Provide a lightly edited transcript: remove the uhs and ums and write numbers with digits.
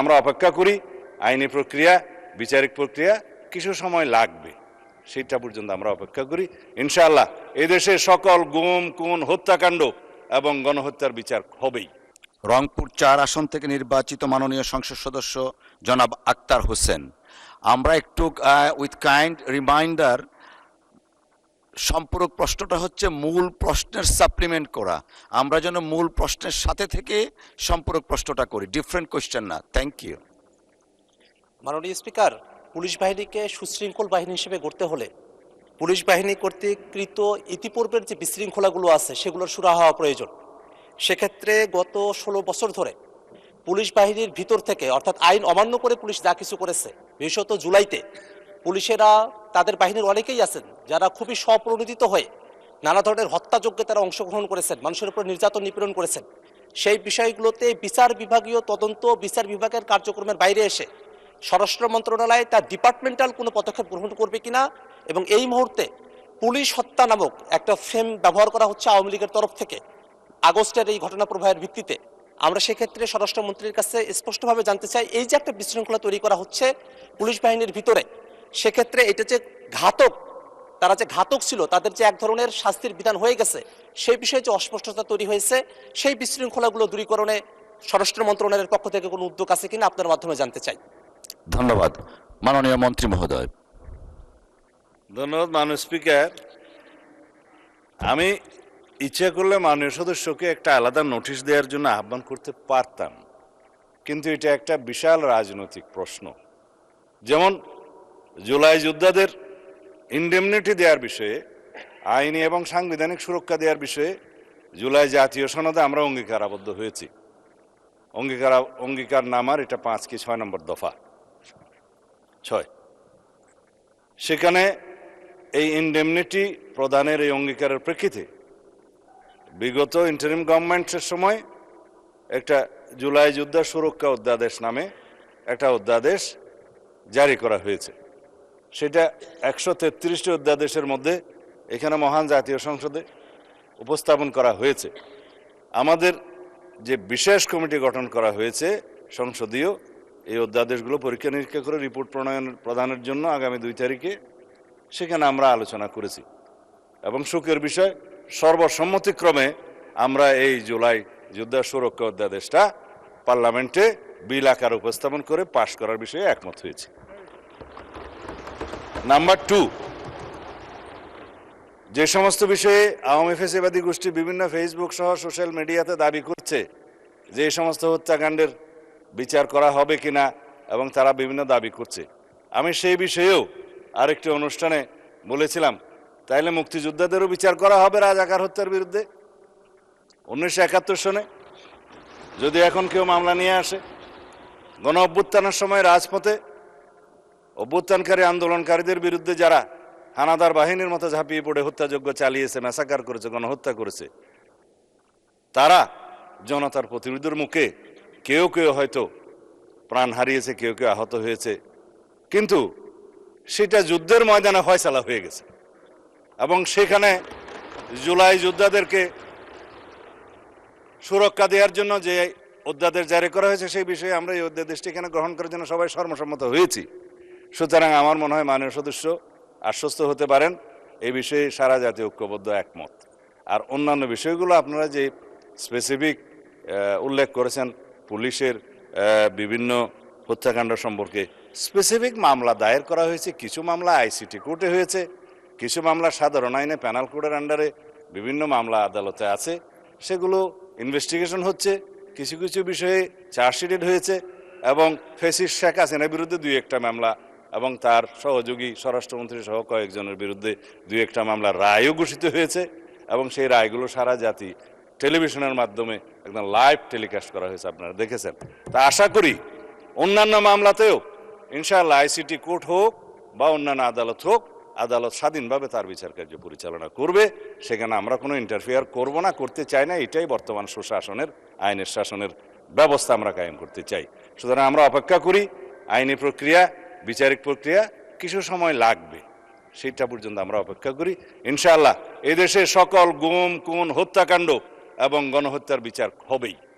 আমরা অপেক্ষা করি। আইনি প্রক্রিয়া, বিচারিক প্রক্রিয়া কিছু সময় লাগবে, সেটা পর্যন্ত আমরা অপেক্ষা করি। ইনশাআল্লাহ এদেশে সকল গুম, খুন, হত্যাকাণ্ড এবং গণহত্যার বিচার হবেই। রংপুর ৪ আসন থেকে নির্বাচিত মাননীয় সংসদ সদস্য জনাব আক্তার হোসেন, আমরা একটু উইথ কাইন্ড রিমাইন্ডার, সম্পূরক প্রশ্নটা হচ্ছে মূল প্রশ্নের সাপ্লিমেন্ট করা। আমরা যেন মূল প্রশ্নের সাথে থেকে সম্পূরক প্রশ্নটা করি, ডিফারেন্ট কোয়েশ্চেন না। Thank you. মাননীয় স্পিকার, পুলিশ বাহিনীকে সুশৃঙ্খল বাহিনী হিসেবে গড়তে হলে পুলিশ বাহিনী কর্তৃক কৃত ইতিপূর্বের যে বিশৃঙ্খলাগুলো আছে সেগুলোর সুরাহা হওয়া প্রয়োজন। সেক্ষেত্রে গত ১৬ বছর ধরে পুলিশ বাহিনীর ভিতর থেকে, অর্থাৎ আইন অমান্য করে পুলিশ যা কিছু করেছে, বিশেষত জুলাইতে পুলিশেরা, তাদের বাহিনীর অনেকেই আছেন যারা খুবই স্বপ্রণোদিত হয়ে নানা ধরনের হত্যাযজ্ঞে তারা অংশগ্রহণ করেছেন, মানুষের উপর নির্যাতন নিপীড়ন করেছেন। সেই বিষয়গুলোতে বিচার বিভাগীয় তদন্ত, বিচার বিভাগের কার্যক্রমের বাইরে এসে স্বরাষ্ট্র মন্ত্রণালয় তার ডিপার্টমেন্টাল কোনো পদক্ষেপ গ্রহণ করবে কিনা, এবং এই মুহূর্তে পুলিশ হত্যা নামক একটা ফ্রেম ব্যবহার করা হচ্ছে আওয়ামী লীগের তরফ থেকে আগস্টের এই ঘটনা প্রবাহের ভিত্তিতে। আমরা সেক্ষেত্রে স্বরাষ্ট্রমন্ত্রীর কাছে স্পষ্টভাবে জানতে চাই, এই যে একটা বিশৃঙ্খলা তৈরি করা হচ্ছে পুলিশ বাহিনীর ভিতরে, সেক্ষেত্রে এটা যে ঘাতক, তারা যে ঘাতক ছিল, তাদের যে এক ধরনের শাস্তির বিধান হয়ে গেছে, সেই বিষয়ে যে অস্পষ্টতা তৈরি হয়েছে, সেই বিশৃঙ্খলাগুলো দূরীকরণে স্বরাষ্ট্র মন্ত্রণালয়ের পক্ষ থেকে কোনো উদ্যোগ আছে কিনা আপনার মাধ্যমে জানতে চাই। ধন্যবাদ। মাননীয় মন্ত্রী মহোদয়। ধন্যবাদ মাননীয় স্পিকার। আমি ইচ্ছা করলে মাননীয় সদস্যকে একটা আলাদা নোটিশ দেওয়ার জন্য আহ্বান করতে পারতাম, কিন্তু এটা একটা বিশাল রাজনৈতিক প্রশ্ন। যেমন জুলাই যোদ্ধাদের ইনডেমনিটি দেওয়ার বিষয়ে, আইনি এবং সাংবিধানিক সুরক্ষা দেওয়ার বিষয়ে জুলাই জাতীয় সনদে আমরা অঙ্গীকার আবদ্ধ হয়েছি। অঙ্গীকার নামার এটা ৫ কি ৬ নম্বর দফা ৬। সেখানে এই ইনডেমনিটি প্রদানের এই অঙ্গীকারের প্রেক্ষিতে বিগত ইন্টারিম গভর্নমেন্টের সময় একটা জুলাই যোদ্ধা সুরক্ষা অধ্যাদেশ নামে একটা অধ্যাদেশ জারি করা হয়েছে। সেটা ১৩৩টি অধ্যাদেশের মধ্যে এখানে মহান জাতীয় সংসদে উপস্থাপন করা হয়েছে। আমাদের যে বিশেষ কমিটি গঠন করা হয়েছে সংসদীয়, এই অধ্যাদেশগুলো পরীক্ষা নিরীক্ষা করে রিপোর্ট প্রদানের জন্য আগামী ২ তারিখে সেখানে আমরা আলোচনা করেছি, এবং সুখের বিষয় সর্বসম্মতিক্রমে আমরা এই জুলাই যোদ্ধা সুরক্ষা অধ্যাদেশটা পার্লামেন্টে বিল আকার উপস্থাপন করে পাশ করার বিষয়ে একমত হয়েছে। নাম্বার 2, যে সমস্ত বিষয়ে আওয়ামী ফ্যাসিবাদী গোষ্ঠী বিভিন্ন ফেসবুক সহ সোশ্যাল মিডিয়াতে দাবি করছে যে এই সমস্ত হত্যাকাণ্ডের বিচার করা হবে কিনা, এবং তারা বিভিন্ন দাবি করছে, আমি সেই বিষয়েও আরেকটি অনুষ্ঠানে বলেছিলাম, তাইলে মুক্তিযোদ্ধাদেরও বিচার করা হবে রাজাকার হত্যার বিরুদ্ধে 1971 সনে। যদি এখন কেউ মামলা নিয়ে আসে, গণ অভ্যুত্থানের সময় রাজপথে অভ্যুত্থানকারী আন্দোলনকারীদের বিরুদ্ধে যারা হানাদার বাহিনীর মতো ঝাঁপিয়ে পড়ে হত্যাযজ্ঞ চালিয়েছে, ম্যাসাকার করেছে, গণহত্যা করেছে, তারা জনতার প্রতিরোধের মুখে কেউ কেউ হয়তো প্রাণ হারিয়েছে, কেউ কেউ আহত হয়েছে, কিন্তু সেটা যুদ্ধের ময়দানে ফয়সালা হয়ে গেছে। এবং সেখানে জুলাই যোদ্ধাদেরকে সুরক্ষা দেওয়ার জন্য যে অধ্যাদেশ জারি করা হয়েছে, সেই বিষয়ে আমরা এই অধ্যাদেশটি এখানে গ্রহণ করার জন্য সবাই সর্বসম্মত হয়েছি। সুতরাং আমার মনে হয় মাননীয় সদস্য আশ্বস্ত হতে পারেন, এই বিষয়ে সারা জাতীয় ঐক্যবদ্ধ একমত। আর অন্যান্য বিষয়গুলো আপনারা যে স্পেসিফিক উল্লেখ করেছেন, পুলিশের বিভিন্ন হত্যাকাণ্ড সম্পর্কে স্পেসিফিক মামলা দায়ের করা হয়েছে, কিছু মামলা আইসিটি কোর্টে হয়েছে, কিছু মামলা সাধারণ আইনে প্যানাল কোডের আন্ডারে বিভিন্ন মামলা আদালতে আছে, সেগুলো ইনভেস্টিগেশন হচ্ছে। কিছু কিছু বিষয়ে চার্জশিটেড হয়েছে, এবং ফ্যাসিস্ট শেখ হাসিনার বিরুদ্ধে 2-1টা মামলা এবং তার সহযোগী স্বরাষ্ট্রমন্ত্রী সহ কয়েকজনের বিরুদ্ধে 2-1টা মামলার রায়ও ঘোষিত হয়েছে, এবং সেই রায়গুলো সারা জাতি টেলিভিশনের মাধ্যমে একদম লাইভ টেলিকাস্ট করা হয়েছে, আপনারা দেখেছেন। তা আশা করি অন্যান্য মামলাতেও ইনশাআল্লাহ আইসিটি কোর্ট হোক বা অন্যান্য আদালত হোক, আদালত স্বাধীনভাবে তার বিচার কার্য পরিচালনা করবে। সেখানে আমরা কোনো ইন্টারফেয়ার করব না, করতে চাই না। এটাই বর্তমান সুশাসনের, আইনের শাসনের ব্যবস্থা আমরা কায়েম করতে চাই। সুতরাং আমরা অপেক্ষা করি। আইনি প্রক্রিয়া, বিচারিক প্রক্রিয়া কিছু সময় লাগবে, সেটা পর্যন্ত আমরা অপেক্ষা করি। ইনশাআল্লাহ এদেশে সকল গুম, খুন, হত্যাকাণ্ড এবং গণহত্যার বিচার হবেই।